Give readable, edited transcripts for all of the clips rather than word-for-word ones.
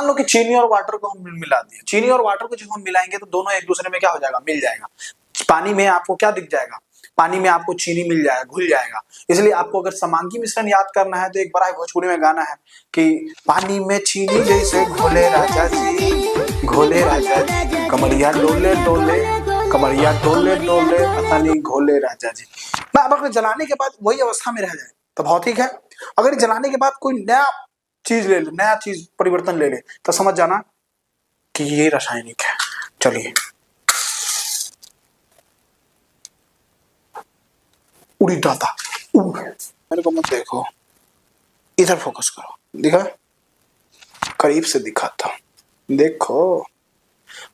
मान लो कि चीनी और वाटर को हम मिला दिए, चीनी और वाटर को जब हम मिलाएंगे तो दोनों एक दूसरे में क्या हो जाएगा, मिल जाएगा। पानी में आपको क्या दिख जाएगा, पानी में आपको चीनी मिल जाएगा, घुल जाएगा। इसलिए आपको अगर समांगी मिश्रण याद करना है तो एक बड़ा भोजपुरी में गाना है कि पानी में चीनी जैसे घोले राजा जी, घोले राजा जी, कमरिया डोले डोले, कमरिया डोले डोले, पता नहीं घोले राजा जी। मैं अब अगर जलाने के बाद वही अवस्था में रह जाए तो भौतिक है, अगर जलाने के बाद कोई नया चीज ले ले, नया चीज परिवर्तन ले ले, तो समझ जाना कि ये रासायनिक है। चलिए उड़ी दाता, मेरे को मत देखो, इधर फोकस करो, दिखा, करीब से दिखाता, देखो।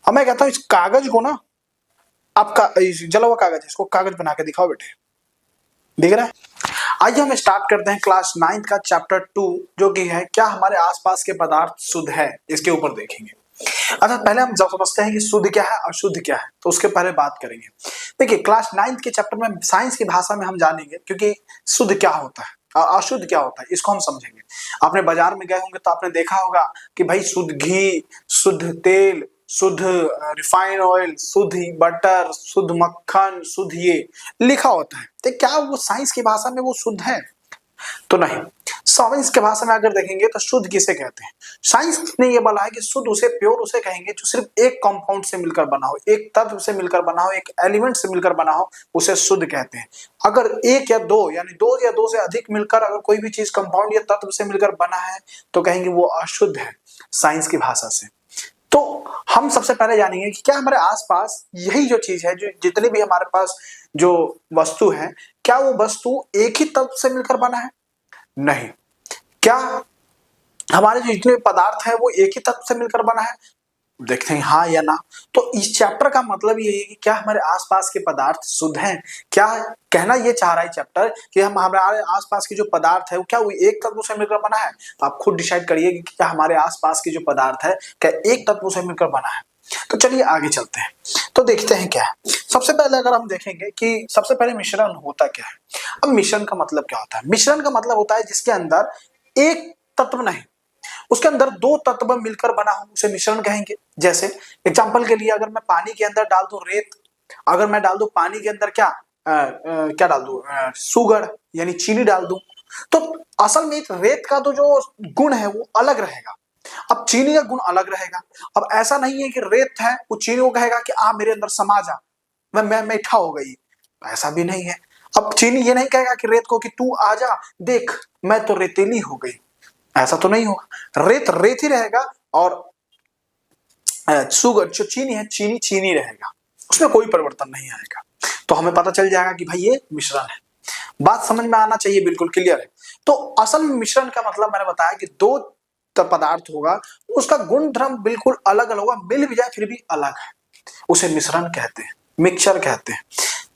अब मैं कहता हूं इस कागज को ना, आपका जला हुआ कागज है, इसको कागज बना के दिखाओ बेटे, दिख रहा है। आइए हम स्टार्ट करते हैं क्लास 9 का चैप्टर 2, जो कि है क्या हमारे आसपास के पदार्थ शुद्ध है, इसके ऊपर देखेंगे। अच्छा, पहले हम जब समझते हैं कि शुद्ध क्या है अशुद्ध क्या है, तो उसके पहले बात करेंगे। देखिए क्लास 9 के चैप्टर में साइंस की भाषा में हम जानेंगे, क्योंकि शुद्ध क्या होता है और अशुद्ध क्या होता है, इसको हम समझेंगे। आपने बाजार में गए होंगे तो आपने देखा होगा कि भाई शुद्ध घी, शुद्ध तेल, शुद्ध रिफाइंड ऑयल, शुद्ध बटर, शुद्ध मक्खन, शुद्ध ये लिखा होता है। तो क्या वो साइंस की भाषा में वो शुद्ध है? तो नहीं। साइंस के भाषा में अगर देखेंगे तो शुद्ध किसे कहते हैं? साइंस ने ये बोला है कि शुद्ध उसे, प्योर उसे कहेंगे जो सिर्फ एक कंपाउंड से मिलकर बना हो, एक तत्व से मिलकर बना हो, एक एलिमेंट से मिलकर बना हो, उसे शुद्ध कहते हैं। अगर एक या दो, यानी दो या दो से अधिक मिलकर अगर कोई भी चीज कंपाउंड या तत्व से मिलकर बना है तो कहेंगे वो अशुद्ध है साइंस की भाषा से। तो हम सबसे पहले जानेंगे कि क्या हमारे आसपास यही जो चीज है, जो जितनी भी हमारे पास जो वस्तु है, क्या वो वस्तु एक ही तत्व से मिलकर बना है? नहीं। क्या हमारे जो जितने पदार्थ है वो एक ही तत्व से मिलकर बना है? देखते हैं हाँ या ना। तो इस चैप्टर का मतलब ये है कि क्या हमारे आसपास के पदार्थ शुद्ध हैं? क्या कहना ये चाह रहा है चैप्टर कि हम हमारे आसपास के जो पदार्थ है वो क्या वो एक तत्व से मिलकर बना है? तो आप खुद डिसाइड करिए कि क्या हमारे आसपास के जो पदार्थ है क्या एक तत्व से मिलकर बना है। तो चलिए आगे चलते हैं, तो देखते हैं क्या है। सबसे पहले अगर हम देखेंगे कि सबसे पहले मिश्रण होता क्या है। अब मिश्रण का मतलब क्या होता है? मिश्रण का मतलब होता है जिसके अंदर एक तत्व नहीं, उसके अंदर दो तत्व मिलकर बना हो, उसे मिश्रण कहेंगे। जैसे एग्जांपल के लिए अगर मैं पानी के अंदर डाल दूं रेत, अगर मैं डाल दूं पानी के अंदर क्या डाल दूं, सुगर यानी चीनी डाल दूं, तो असल में रेत का तो जो गुण है वो अलग रहेगा, अब चीनी का गुण अलग रहेगा। अब ऐसा नहीं है कि रेत है वो चीनी को कहेगा कि आ मेरे अंदर समा जा, मैं मीठा हो गई, ऐसा भी नहीं है। अब चीनी ये नहीं कहेगा कि रेत को कि तू आ जा देख मैं तो रेतीली हो गई, ऐसा तो नहीं होगा। रेत रेत ही रहेगा और शुगर जो चीनी है चीनी चीनी रहेगा, उसमें कोई परिवर्तन नहीं आएगा। तो हमें पता चल जाएगा कि भाई ये मिश्रण है। बात समझ में आना चाहिए, बिल्कुल क्लियर है। तो असल में मिश्रण का मतलब मैंने बताया कि दो पदार्थ होगा, उसका गुण धर्म बिल्कुल अलग अलग होगा, मिल भी जाए फिर भी अलग है, उसे मिश्रण कहते हैं, मिक्सचर कहते हैं।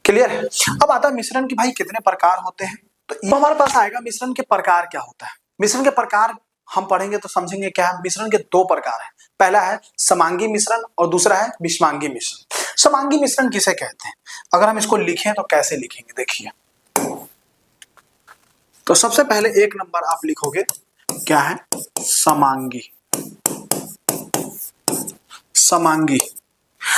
क्लियर है? अब आता है मिश्रण के भाई कितने प्रकार होते हैं। तो हमारे पास आएगा मिश्रण के प्रकार क्या होता है। मिश्रण के प्रकार हम पढ़ेंगे तो समझेंगे क्या है। मिश्रण के दो प्रकार है, पहला है समांगी मिश्रण और दूसरा है विषमांगी मिश्रण। समांगी मिश्रण किसे कहते हैं? अगर हम इसको लिखें तो कैसे लिखेंगे, देखिए। तो सबसे पहले एक नंबर आप लिखोगे क्या है, समांगी। समांगी,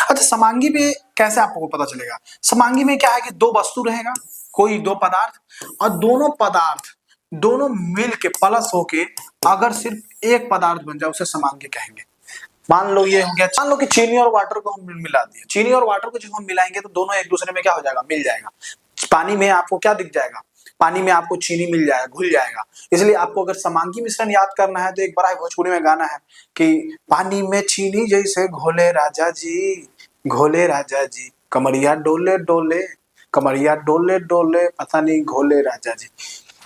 अच्छा समांगी में कैसे आपको पता चलेगा? समांगी में क्या है कि दो वस्तु रहेगा, कोई दो पदार्थ, और दोनों पदार्थ दोनों मिल के प्लस होके अगर सिर्फ एक पदार्थ बन जाए उसे समांगी कहेंगे। मान लो ये हो गया, मान लो कि चीनी और वाटर को हम मिला दिए, चीनी और वाटर को जब हम मिलाएंगे तो दोनों एक दूसरे में क्या हो जाएगा, मिल जाएगा। पानी में आपको क्या दिख जाएगा, पानी में आपको चीनी मिल जाएगा, घुल जाएगा। इसलिए आपको अगर समांगी मिश्रण याद करना है तो एक बड़ा भोजपुरी में गाना है कि पानी में चीनी जैसे घोले राजा जी, घोले राजा जी, कमरिया डोले डोले, कमरिया डोले डोले, पता नहीं घोले राजा जी।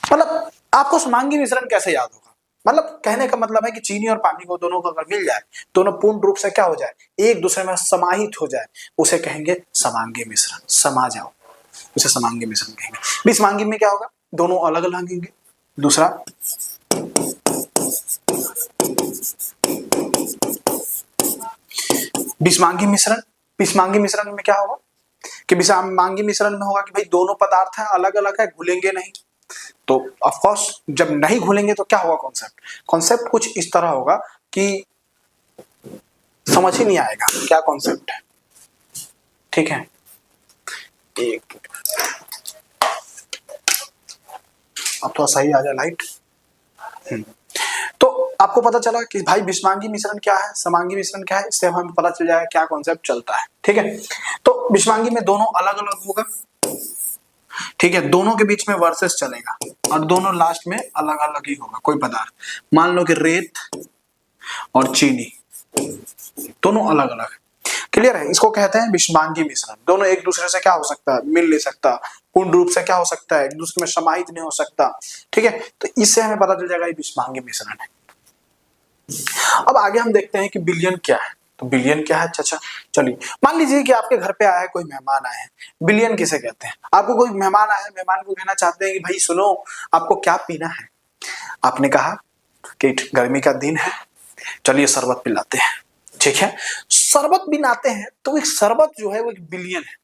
मतलब आपको समांगी मिश्रण कैसे याद होगा? मतलब कहने का मतलब है कि चीनी और पानी को दोनों को अगर मिल जाए, दोनों पूर्ण रूप से क्या हो जाए, एक दूसरे में समाहित हो जाए, उसे कहेंगे समांगी मिश्रण। समा जाओ, उसे समांगी मिश्रण कहेंगे। विषमांगी में क्या होगा, दोनों अलग अलग लगेंगे। दूसरा विषमांगी मिश्रण। विषमांगी मिश्रण में क्या होगा कि विषमांगी मिश्रण में होगा कि भाई दोनों पदार्थ हैं अलग अलग है, घुलेंगे नहीं। तो ऑफ कोर्स जब नहीं घुलेंगे तो क्या होगा कॉन्सेप्ट? कॉन्सेप्ट कुछ इस तरह होगा कि समझ ही नहीं आएगा क्या कॉन्सेप्ट है। ठीक है, एक अब थोड़ा सही आ जाए लाइट। तो आपको पता चला कि भाई विषमांगी मिश्रण क्या है, समांगी मिश्रण क्या है, इससे हमें पता चल जाएगा क्या कॉन्सेप्ट चलता है। ठीक है, तो विषमांगी में दोनों अलग अलग होगा। ठीक है, दोनों के बीच में वर्सेस चलेगा और दोनों लास्ट में अलग अलग ही होगा। कोई पदार्थ, मान लो कि रेत और चीनी दोनों अलग अलग। क्लियर है, इसको कहते हैं विषमांगी मिश्रण। दोनों एक दूसरे से क्या हो सकता है, मिल नहीं सकता, पूर्ण रूप से क्या हो सकता है, एक दूसरे में समाहित नहीं हो सकता। ठीक है, तो इससे हमें पता चल जाएगा ये विषमांगी मिश्रण है। अब आगे हम देखते हैं कि विलयन क्या है। तो विलयन क्या है, अच्छा चलिए, मान लीजिए कि आपके घर पे आया है कोई मेहमान आए हैं, विलयन किसे कहते हैं। आपको कोई मेहमान आया है, मेहमान को कहना चाहते हैं कि भाई सुनो आपको क्या पीना है। आपने कहा कि गर्मी का दिन है, चलिए शरबत पिलाते हैं। ठीक है, शरबत बनाते हैं तो एक शरबत जो है वो एक विलयन है।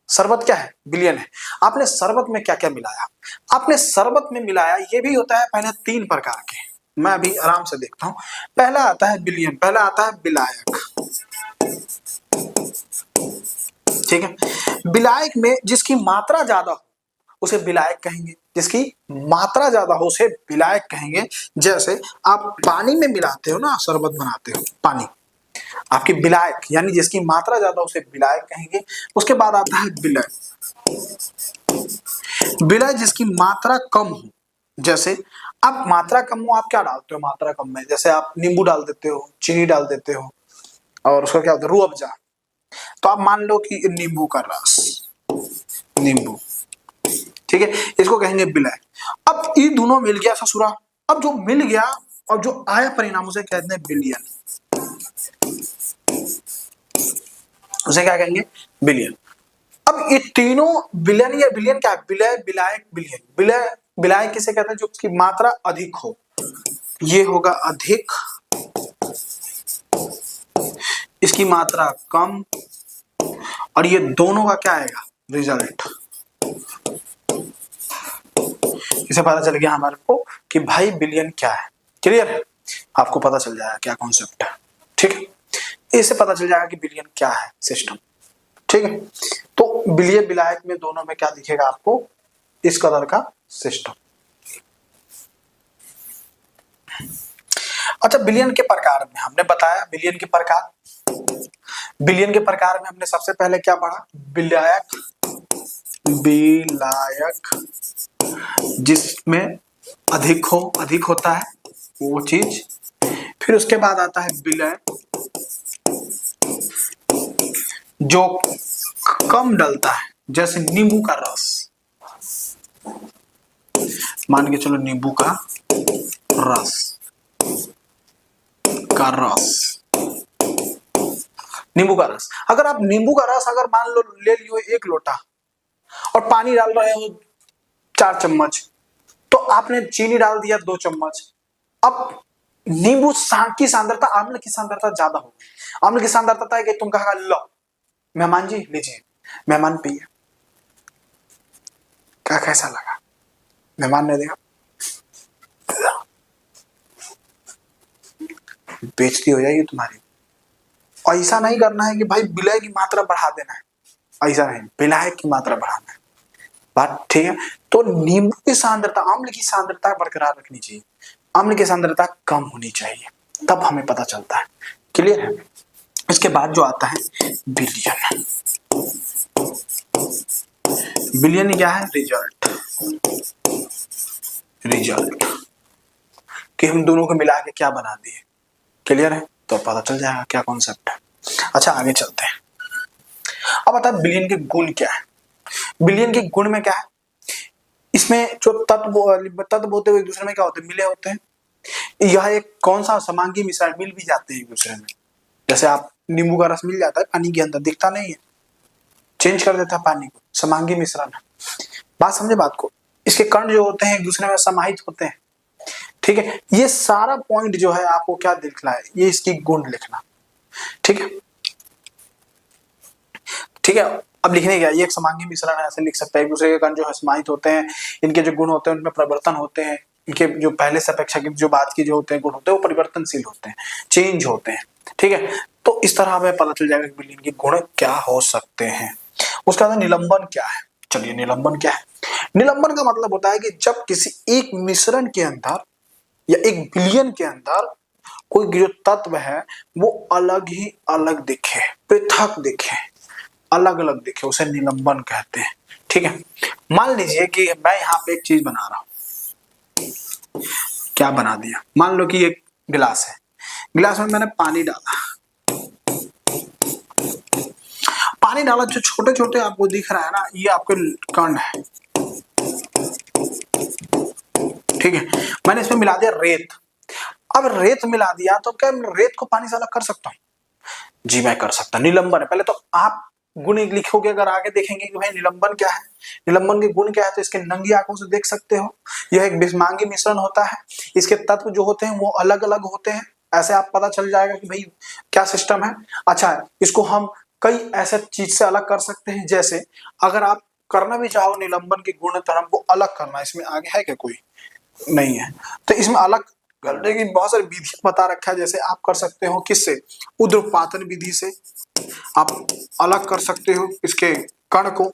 शरबत क्या है, विलयन है। आपने शरबत में क्या क्या मिलाया, आपने शरबत में मिलाया, ये भी होता है पहले 3 प्रकार के, मैं अभी आराम से देखता हूं। पहला आता है विलयन, पहला आता है विलायक। ठीक है, विलायक में जिसकी मात्रा ज्यादा हो उसे विलायक कहेंगे, जिसकी मात्रा ज्यादा हो उसे विलायक कहेंगे। जैसे आप पानी में मिलाते हो ना, शरबत बनाते हो, पानी आपकी विलायक, यानी जिसकी मात्रा ज्यादा उसे विलायक कहेंगे। उसके बाद आता है विलय। विलय जिसकी मात्रा कम हो, जैसे आप मात्रा कम हो, आप क्या डालते हो मात्रा कम में, जैसे आप नींबू डाल देते हो, चीनी डाल देते हो, और उसका क्या होता है रूह अफ़ज़ा। तो आप मान लो कि नींबू का रस, नींबू, ठीक है, इसको कहेंगे विलय। अब ये दोनों मिल गया ससुरा, अब जो मिल गया और जो आया परिणाम उसे कहते हैं विलयन। उसे क्या कहेंगे, विलयन। अब ये तीनों विलयन या विलयन क्या है, विलय, विलायक, विलयन। विलय, विलायक किसे कहते हैं, जो उसकी मात्रा अधिक हो, ये होगा अधिक, इसकी मात्रा कम, और ये दोनों का क्या आएगा, रिजल्ट। इसे पता चल गया हमारे को कि भाई विलयन क्या है। क्लियर है, आपको पता चल जाएगा क्या कॉन्सेप्ट है। ठीक है, इससे पता चल जाएगा कि विलयन क्या है, सिस्टम। ठीक है, तो विलय विलायक में दोनों में क्या दिखेगा आपको, इस कलर का सिस्टम। अच्छा, विलयन के प्रकार में हमने बताया, विलयन के प्रकार, विलयन के प्रकार में हमने सबसे पहले क्या पढ़ा, विलायक, विलायक जिसमें अधिक हो, अधिक होता है वो चीज। फिर उसके बाद आता है विलय जो कम डलता है, जैसे नींबू का रस, मान के चलो नींबू का रस, नींबू का रस। अगर आप नींबू का रस अगर मान लो ले लियो 1 लोटा और पानी डाल रहे हो 4 चम्मच, तो आपने चीनी डाल दिया 2 चम्मच। अब नींबू की सांद्रता, आम्ल की सांद्रता ज्यादा होगी। आम्ल की सांद्रता है कि तुम कहा लो मेहमान जी लीजिए, मेहमान पिए, क्या कैसा लगा, मेहमान ने देखा, बेइज्जती हो जाएगी तुम्हारी। ऐसा नहीं करना है कि भाई विलय की मात्रा बढ़ा देना है, ऐसा नहीं, विलायक की मात्रा बढ़ाना है। बात ठीक है, तो नींबू की सांद्रता, आम्ल की सांद्रता बरकरार रखनी चाहिए, आम्ल की सांद्रता कम होनी चाहिए, तब हमें पता चलता है। क्लियर है, इसके बाद जो आता है विलयन। विलयन क्या है, रिजल्ट, रिजल्ट कि हम दोनों को मिला के क्या बना दिए। क्लियर है, तो पता चल जाएगा क्या कॉन्सेप्ट है। अच्छा आगे चलते हैं। अब आता है विलयन के गुण क्या है। विलयन के गुण में क्या है, इसमें जो तत्व होते हुए एक दूसरे में क्या होते हैं, मिले होते हैं। यह एक कौन सा समांगी मिश्रण, मिल भी जाते हैं एक दूसरे में। जैसे आप नींबू का रस मिल जाता है पानी के अंदर, दिखता नहीं है, चेंज कर देता है पानी को, समांगी मिश्रण है। बात समझे बात को, इसके कण जो होते हैं एक दूसरे में समाहित होते हैं। ठीक है, ये सारा पॉइंट जो है आपको क्या लिखना है, ये इसकी गुण लिखना। ठीक है, ठीक है, अब लिखने क्या, ये एक समांगी मिश्रण है, ऐसे लिख सकते हैं। एक दूसरे के कण जो है समाहित होते हैं, इनके जो गुण होते हैं उनमें परिवर्तन होते हैं, इनके जो पहले से अपेक्षाकृत जो बात की जो होते हैं गुण होते हैं वो परिवर्तनशील होते हैं, चेंज होते हैं। ठीक है, तो इस तरह हमें पता चल जाएगा कि विलीन के गुण क्या हो सकते हैं। उसका बाद निलंबन क्या है। चलिए निलंबन क्या है। निलंबन का मतलब होता है कि जब किसी एक मिश्रण के अंदर या एक विलयन के अंदर कोई जो तत्व है वो अलग ही अलग दिखे, पृथक दिखे, अलग अलग दिखे, उसे निलंबन कहते हैं। ठीक है। मान लीजिए कि मैं यहाँ पे एक चीज बना रहा हूं। क्या बना दिया, मान लो कि एक गिलास है, गिलास में मैंने पानी डाला, पानी डाला, जो छोटे छोटे आपको दिख रहा है ना, ये आपके कण है। ठीक है। मैंने इसमें मिला दिया रेत। अब रेत मिला दिया तो क्या रेत को पानी से अलग कर सकता हूं? जी मैं कर सकता। निलंबन है। पहले तो आप गुण लिखोगे, अगर आगे देखेंगे कि भाई निलंबन क्या है, निलंबन के गुण क्या है, तो इसके नंगी आंखों से देख सकते हो। यह एक बिस्मांगी मिश्रण होता है, इसके तत्व जो होते हैं वो अलग अलग होते हैं। ऐसे आप पता चल जाएगा कि भाई क्या सिस्टम है। अच्छा, इसको हम कई ऐसे चीज से अलग कर सकते हैं। जैसे अगर आप करना भी चाहो निलंबन के गुण तरह को अलग करना, इसमें आगे है क्या कोई? नहीं है। तो इसमें अलग करने की बहुत सारी विधि बता रखा है। जैसे आप कर सकते हो किससे, ऊर्ध्वपातन विधि से आप अलग कर सकते हो इसके कण को।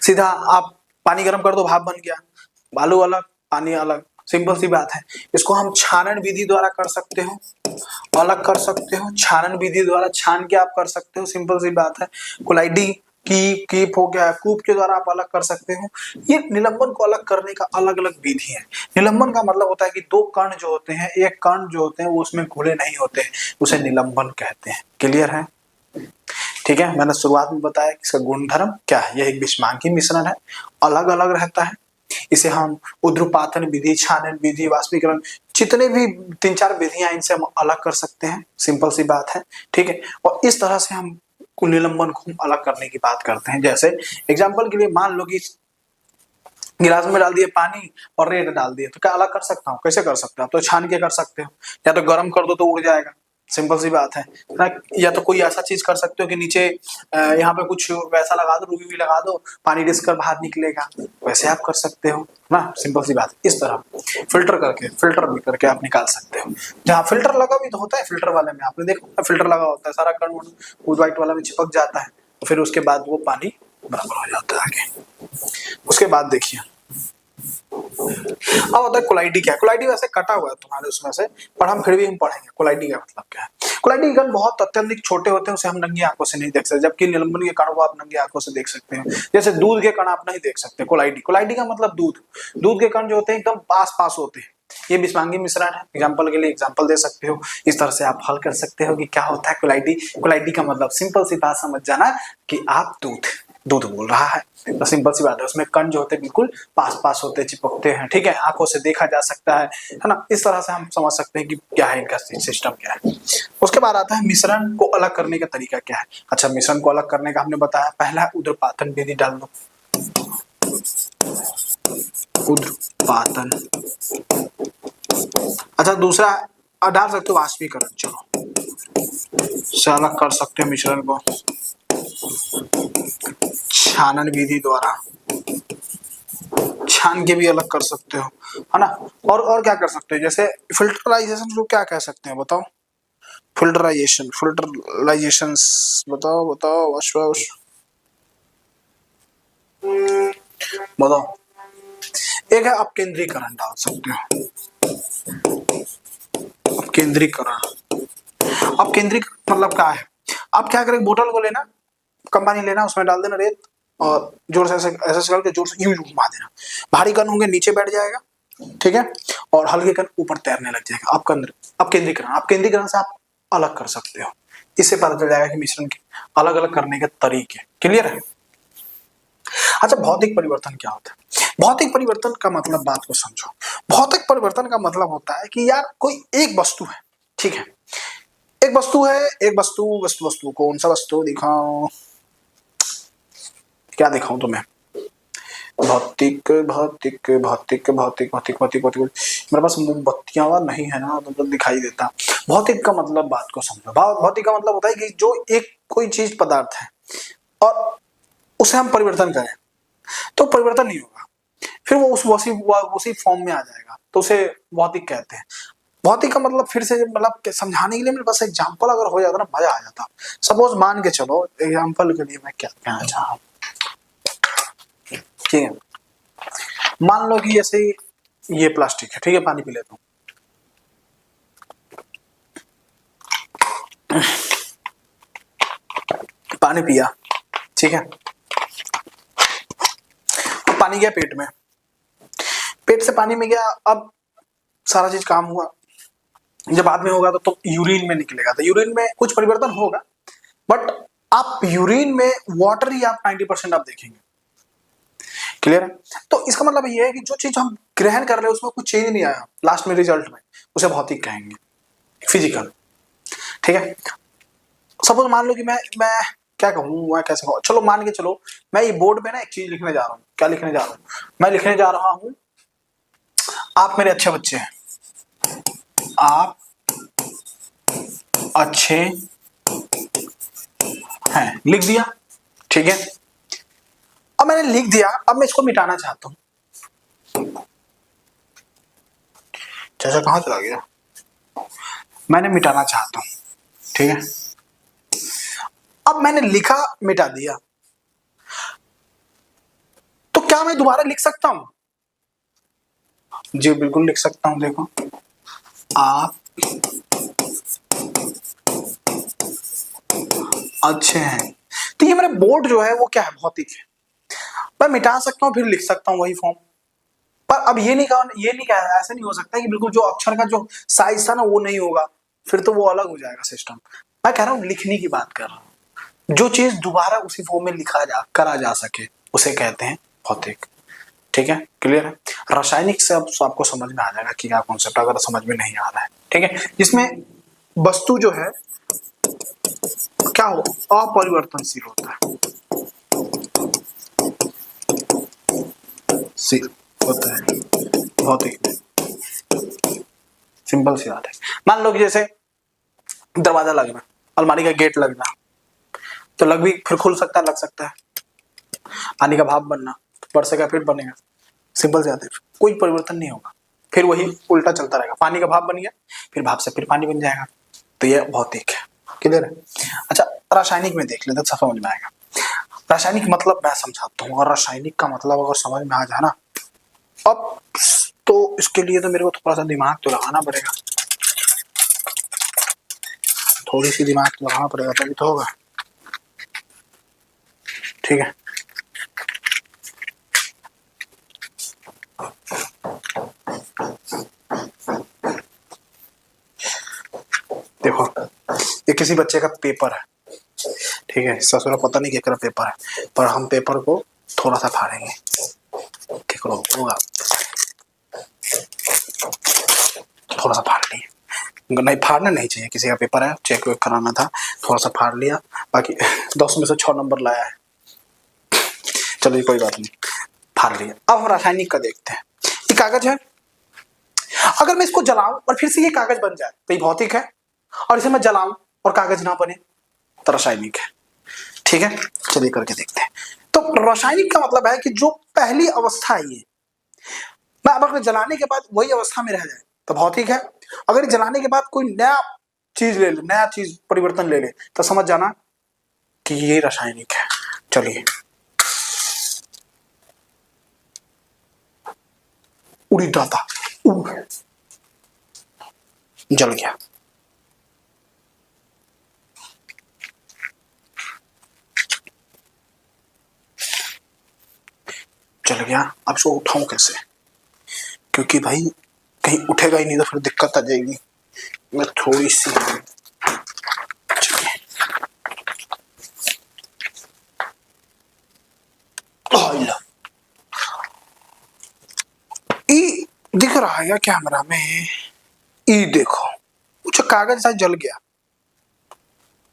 सीधा आप पानी गर्म कर दो, भाप बन गया, बालू अलग पानी अलग, सिंपल सी बात है। इसको हम छानन विधि द्वारा कर सकते हो, अलग कर सकते हो। छानन विधि द्वारा छान के आप कर सकते हो, सिंपल सी बात है। कोलाइडी की कीप हो गया, कूप के द्वारा आप अलग कर सकते हो। ये निलंबन को अलग करने का अलग अलग विधि है। निलंबन का मतलब होता है कि दो कण जो होते हैं, एक कण जो होते हैं वो उसमें घुले नहीं होते हैं, उसे निलंबन कहते हैं। क्लियर है? ठीक है। मैंने शुरुआत में बताया कि इसका गुणधर्म क्या है। यह एक बिस्मांकी मिश्रण है, अलग अलग रहता है। इसे हम ऊर्ध्वपातन विधि, छानन विधि, वाष्पीकरण, जितने भी 3-4 विधियां, इनसे हम अलग कर सकते हैं। सिंपल सी बात है। ठीक है। और इस तरह से हम निलंबन को हम अलग करने की बात करते हैं। जैसे एग्जाम्पल के लिए मान लो कि गिलास में डाल दिए पानी और रेत डाल दिए, तो क्या अलग कर सकता हूँ? कैसे कर सकते हो? तो छान के कर सकते हो, या तो गर्म कर दो तो उड़ जाएगा, सिंपल सी बात है ना। या तो कोई ऐसा चीज कर सकते हो कि नीचे यहाँ पे कुछ वैसा लगा दो, रूबी भी लगा दो, पानी रिस कर बाहर निकलेगा, वैसे आप कर सकते हो ना। सिंपल सी बात है। इस तरह फिल्टर भी करके आप निकाल सकते हो। जहाँ फिल्टर लगा भी तो होता है, फिल्टर वाले में आपने देखा फिल्टर लगा होता है, सारा कण उस व्हाइट वाला में चिपक जाता है, तो फिर उसके बाद वो पानी बराबर हो जाता है आगे। उसके बाद देखिए अब होता है कोलाइडी। क्या है कोलाइडी? वैसे कटा हुआ है तुम्हारे उसमें से, पर हम फिर भी हम पढ़ेंगे कोलाइडी का मतलब क्या है। कोलाइडी कण बहुत अत्यधिक छोटे होते हैं, उसे हम नंगी आंखों से नहीं देख सकते, जबकि निलंबन के कण को आप नंगी आंखों से देख सकते हैं। जैसे दूध के कण आप नहीं देख सकते। कोलाइडी का मतलब दूध के कण जो होते हैं एकदम पास पास होते हैं। ये बिस्मांगी मिश्रण है। एग्जाम्पल के लिए एग्जाम्पल दे सकते हो, इस तरह से आप हल कर सकते हो कि क्या होता है कोलाइडी। कोलाइडी का मतलब सिंपल सी बात समझ जाना कि आप दूध बोल रहा है, तो सिंपल सी बात है। उसमें कण जो होते हैं बिल्कुल पास पास होते, चिपकते हैं। ठीक है। आंखों से देखा जा सकता है ना। इस तरह से हम समझ सकते हैं कि क्या है इनका सिस्टम क्या है। उसके बाद आता है मिश्रण को अलग करने का तरीका क्या है। अच्छा, मिश्रण को अलग करने का हमने बताया, पहला ऊर्ध्वपातन विधि डाल दो, ऊर्ध्वपातन। अच्छा, दूसरा डाल सकते हो वाष्पीकरण। चलो से अलग कर सकते हो मिश्रण को छानन विधि द्वारा, छान के भी अलग कर सकते हो, है ना। और क्या कर सकते हो? जैसे फिल्टराइजेशन को क्या कह सकते हैं बताओ? फिल्टराइजेशन बताओ बताओ। एक है अपकेंद्रीकरण, डाल सकते हो अपकेंद्रीकरण। अपकेंद्रीकरण मतलब क्या है? आप क्या करें, बोतल को लेना, कम पानी लेना, उसमें डाल देना रेत, और जोर से ऐसे करके जोर से यूं घुमा देना। भारी कण होंगे नीचे बैठ जाएगा, ठीक है, और हल्के कण ऊपर तैरने लग जाएगा। अपकेंद्रीकरण से आप अलग कर सकते हो। इससे पता चल जाएगा कि मिश्रण के अलग अलग करने के तरीके। क्लियर है? अच्छा, भौतिक परिवर्तन क्या होता है? भौतिक परिवर्तन का मतलब, बात को समझो। भौतिक परिवर्तन का मतलब होता है कि यार कोई एक वस्तु है, ठीक है, एक वस्तु है, एक वस्तु कौन सा वस्तु दिखाऊं, क्या दिखाऊं तुम्हें? भौतिक भौतिक भौतिक भौतिक भौतिक भौतिक भौतिक मेरे पास मोमबत्तियां नहीं है ना, तो दिखाई देता। भौतिक का मतलब, बात को समझो। भौतिक का मतलब होता है कि जो एक कोई चीज पदार्थ है और उसे हम परिवर्तन करें तो परिवर्तन नहीं होगा, फिर वो उसी फॉर्म में आ जाएगा, तो उसे भौतिक कहते हैं। भौतिक का मतलब फिर से मतलब समझाने के लिए मेरे पास एग्जांपल अगर हो जाता ना मजा आ जाता। सपोज मान के चलो, एग्जांपल के लिए मैं क्या कहना चाह रहा हूँ, ठीक है, मान लो कि जैसे ये प्लास्टिक है, ठीक है, पानी पी लेता हूँ। पानी पिया, ठीक है, अब पानी गया पेट में, पेट से पानी में गया, अब सारा चीज काम हुआ। जब बाद में होगा तो यूरिन में निकलेगा, तो यूरिन में कुछ परिवर्तन होगा, बट आप यूरिन में वाटर ही आप 90% आप देखेंगे। क्लियर है? तो इसका मतलब ये है कि जो चीज हम ग्रहण कर रहे हैं उसमें कुछ चेंज नहीं आया लास्ट में रिजल्ट में, उसे भौतिक कहेंगे, फिजिकल। ठीक है, सपोज मान लो कि मैं क्या कहूँ, मैं कैसे कहूँ, चलो मान के चलो मैं ये बोर्ड पे ना एक चीज लिखने जा रहा हूँ। क्या लिखने जा रहा हूँ? मैं लिखने जा रहा हूँ आप मेरे अच्छे बच्चे हैं, आप अच्छे हैं, लिख दिया, ठीक है। अब मैंने लिख दिया, अब मैं इसको मिटाना चाहता हूं। चाचा कहां चला गया? मैंने मिटाना चाहता हूं, ठीक है। अब मैंने लिखा, मिटा दिया, तो क्या मैं दोबारा लिख सकता हूं? जी बिल्कुल लिख सकता हूं। देखो, आप अच्छे हैं, तो ये मेरा बोर्ड जो है वो क्या है, भौतिक है। मैं मिटा सकता हूं, फिर लिख सकता हूं वही फॉर्म। पर अब ये नहीं कहा, ऐसा नहीं हो सकता कि बिल्कुल जो अक्षर का जो साइज था ना वो नहीं होगा, फिर तो वो अलग हो जाएगा सिस्टम। मैं कह रहा हूं लिखने की बात कर रहा हूं, जो चीज दोबारा उसी फॉर्म में करा जा सके उसे कहते हैं भौतिक। ठीक है, क्लियर है? रासायनिक से अब आपको समझ में आ जाएगा कि क्या कॉन्सेप्ट, अगर समझ में नहीं आ रहा है। ठीक है, जिसमें वस्तु जो है क्या हो, अपरिवर्तनशील होता है, शील होता है भौतिक में। सिंपल सी बात है। मान लो कि जैसे दरवाजा लगना, अलमारी का गेट लगना, तो लग भी फिर खुल सकता है, लग सकता है। पानी का भाप बनना, बरसेगा फिर बनेगा, सिंपल सी बात है, कोई परिवर्तन नहीं होगा, फिर वही उल्टा चलता रहेगा। पानी का भाप बन गया, फिर भाप से फिर पानी बन जाएगा, तो ये भौतिक है। क्लियर है? अच्छा, रासायनिक में देख लेते, सब समझ में आएगा। रासायनिक मतलब मैं समझाता हूँ, और रासायनिक का मतलब अगर समझ में आ जाए ना, अब तो इसके लिए तो मेरे को थोड़ा सा दिमाग तो लगाना पड़ेगा, थोड़ी सी दिमाग तो लगाना पड़ेगा, तभी तो होगा। ठीक है, देखो ये किसी बच्चे का पेपर है, ठीक है, ससुरा पता नहीं केकरा पेपर है, पर हम पेपर को थोड़ा सा फाड़ेंगे, केकरो होगा, थोड़ा सा फाड़ लिए, नहीं फाड़ना नहीं चाहिए, किसी का पेपर है, चेक वेक कराना था, थोड़ा सा फाड़ लिया, बाकी 10 में से 6 नंबर लाया है, चलिए कोई बात नहीं, फाड़ लिया। अब हम रासायनिक का देखते हैं। ये कागज है, अगर मैं इसको जलाऊं और फिर से ये कागज बन जाए तो ये भौतिक है, और इसे मैं जलाऊं और कागज ना बने तो रासायनिक है। ठीक है, चलिए करके देखते हैं। तो रासायनिक का मतलब है कि जो पहली अवस्था है ये, मैं अब अगर जलाने के बाद वही अवस्था में रह जाए तो भौतिक है। अगर जलाने के बाद कोई नया चीज ले ले, नया चीज परिवर्तन ले ले, तो समझ जाना कि ये रासायनिक है। चलिए, उड़ी दाता, जल गया, जल गया। अब इसको उठाऊं कैसे, क्योंकि भाई कहीं उठेगा ही नहीं तो फिर दिक्कत आ जाएगी। मैं थोड़ी सी ई दिख रहा है क्या कैमरा में? ई देखो, कुछ कागज था जल गया,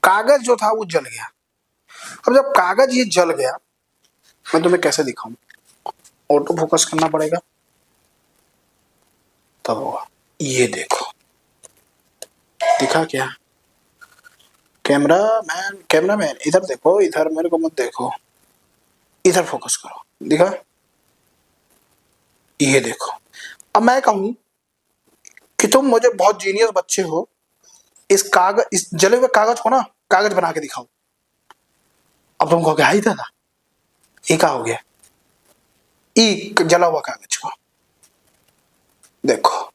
कागज जो था वो जल गया। अब जब कागज ये जल गया, मैं तुम्हें कैसे दिखाऊं? ऑटो फोकस करना पड़ेगा तब होगा। ये देखो, दिखा क्या? कैमरामैन इधर देखो, इधर मेरे को मत देखो, इधर फोकस करो, दिखा? ये देखो। अब मैं कहूं कि तुम मुझे बहुत जीनियस बच्चे हो, इस जले हुए कागज को ना कागज बना के दिखाओ। अब तुम कहोगे हाई दादा ये क्या हो गया, जला हुआ कागज को देखो,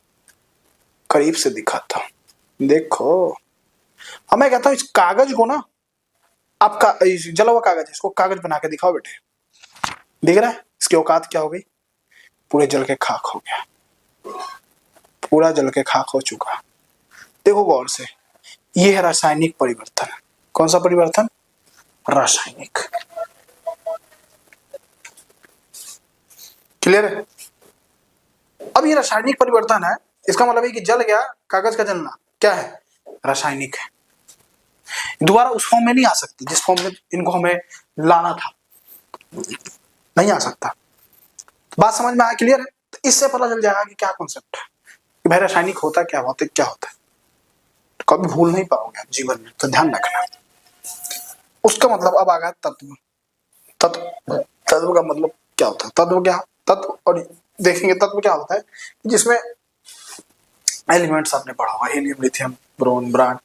करीब से दिखाता हूं, देखो। अब मैं कहता हूं इस कागज को ना, आपका जला हुआ कागज है, इसको कागज बना के दिखाओ बेटे। दिख रहा है इसकी औकात क्या हो गई, पूरे जल के खाक हो गया, पूरा जल के खाक हो चुका। देखो गौर से, ये है रासायनिक परिवर्तन। कौन सा परिवर्तन, रासायनिक। क्लियर है। अब ये रासायनिक परिवर्तन है, इसका मतलब है कि जल गया, कागज का जलना क्या है, रासायनिक है। दोबारा उस फॉर्म में नहीं आ सकती जिस फॉर्म में इनको हमें लाना था, नहीं आ सकता। बात समझ में आया, क्लियर है। तो इससे पता चल जाएगा कि क्या कॉन्सेप्ट है, कि भाई रासायनिक होता क्या होता है, तो कभी भूल नहीं पाओगे आप जीवन में, तो ध्यान रखना। उसका मतलब अब आ गया तत्व। तत्व का मतलब क्या होता है, तत्व और देखेंगे तत्व क्या होता है, जिसमें एलिमेंट्स आपने पढ़ा होगा, हीलियम, लिथियम, बोरॉन, बोरान,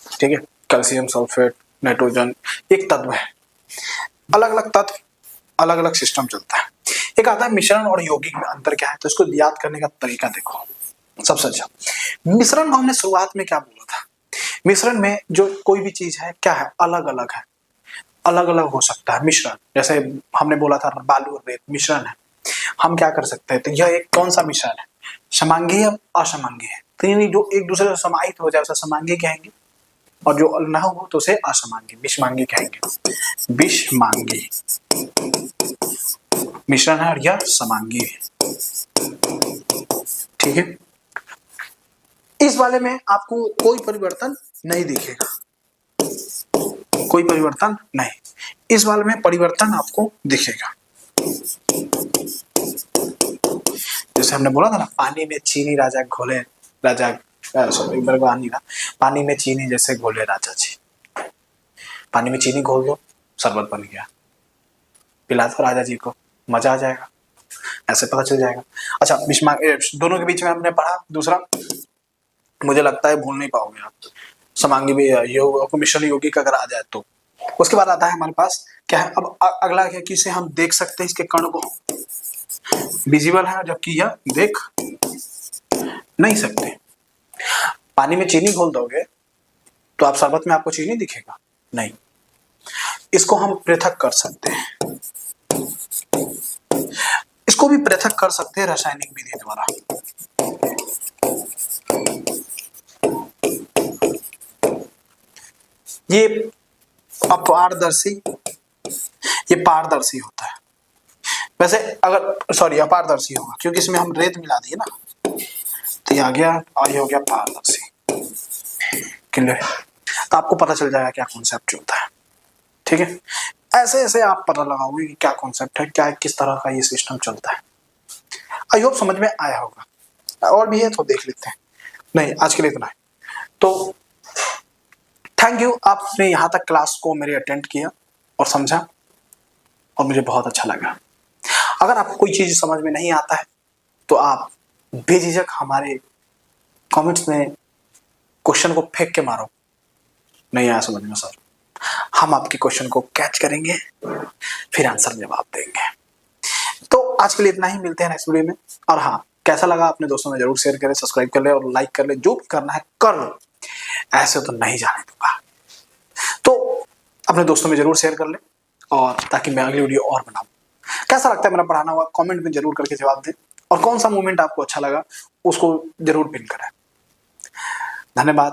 ठीक है, कैल्शियम सल्फेट, नाइट्रोजन, एक तत्व है। अलग अलग तत्व, अलग अलग सिस्टम चलता है। एक आता है मिश्रण और यौगिक में अंतर क्या है, तो इसको याद करने का तरीका देखो। सबसे अच्छा, मिश्रण को हमने शुरुआत में क्या बोला था, मिश्रण में जो कोई भी चीज है क्या है, अलग अलग है, अलग अलग हो सकता है मिश्रण। जैसे हमने बोला था बालू और रेत मिश्रण है, हम क्या कर सकते हैं, तो यह एक कौन सा मिश्रण है, समांगी है, असमांगी है। तो यानी जो एक दूसरे से समाहित हो जाए उसे समांगी कहेंगे, और जो न हो तो उसे असमांगी, विषमांगी कहेंगे। विषमांगी मिश्रण है और यह समांगी है, ठीक है। इस वाले में आपको कोई परिवर्तन नहीं दिखेगा, कोई परिवर्तन नहीं। इस वाले में परिवर्तन आपको दिखेगा। जैसे हमने बोला था ना, पानी में चीनी राजा घोले, राजा पानी में चीनी जैसे घोले राजा जी। पानी में चीनी घोल दो, शरबत बन गया, पिला दो राजा जी को, मजा आ जाएगा, ऐसे पता चल जाएगा। अच्छा, दोनों के बीच में हमने पढ़ा दूसरा, मुझे लगता है भूल नहीं पाओगे आप, समांगी भी मिश्रण यौगिक अगर आ जाए तो। उसके बाद आता है हमारे पास क्या है, अब अगला है कि इसे हम देख सकते हैं, इसके कण को विजिबल है, जबकि यह देख नहीं सकते। पानी में चीनी घोल दोगे तो आप शरबत में आपको चीनी दिखेगा नहीं, इसको हम पृथक कर सकते हैं, इसको भी पृथक कर सकते हैं रासायनिक विधि द्वारा। ये अपारदर्शी, ये पारदर्शी होता है। वैसे अगर सॉरी अपारदर्शी होगा क्योंकि इसमें हम रेत मिला दिए ना, तो ये आ गया और ये हो गया पारदर्शी। क्लियर, तो आपको पता चल जाएगा क्या कॉन्सेप्ट होता है, ठीक है। ऐसे ऐसे आप पता लगाओगे कि क्या कॉन्सेप्ट है, क्या किस तरह का ये सिस्टम चलता है। आई होप समझ में आया होगा, और भी है तो देख लेते हैं। नहीं, आज के लिए इतना है। तो थैंक यू, आपने यहाँ तक क्लास को मेरे अटेंड किया और समझा, और मुझे बहुत अच्छा लगा। अगर आपको कोई चीज समझ में नहीं आता है तो आप बेझिझक हमारे कमेंट्स में क्वेश्चन को फेंक के मारो, नहीं आया समझ में सर, हम आपके क्वेश्चन को कैच करेंगे, फिर आंसर जवाब देंगे। तो आज के लिए इतना ही, मिलते हैं नेक्स्ट वीडियो में। और हाँ, कैसा लगा अपने दोस्तों में जरूर शेयर करें, सब्सक्राइब कर ले और लाइक कर ले, जो भी करना है कर लो, ऐसे तो नहीं जाने दूंगा। तो अपने दोस्तों में जरूर शेयर कर ले, और ताकि मैं अगली वीडियो और बनाऊं। कैसा लगता है मेरा पढ़ाना हुआ, कमेंट में जरूर करके जवाब दें, और कौन सा मूवमेंट आपको अच्छा लगा उसको जरूर पिन करें। धन्यवाद।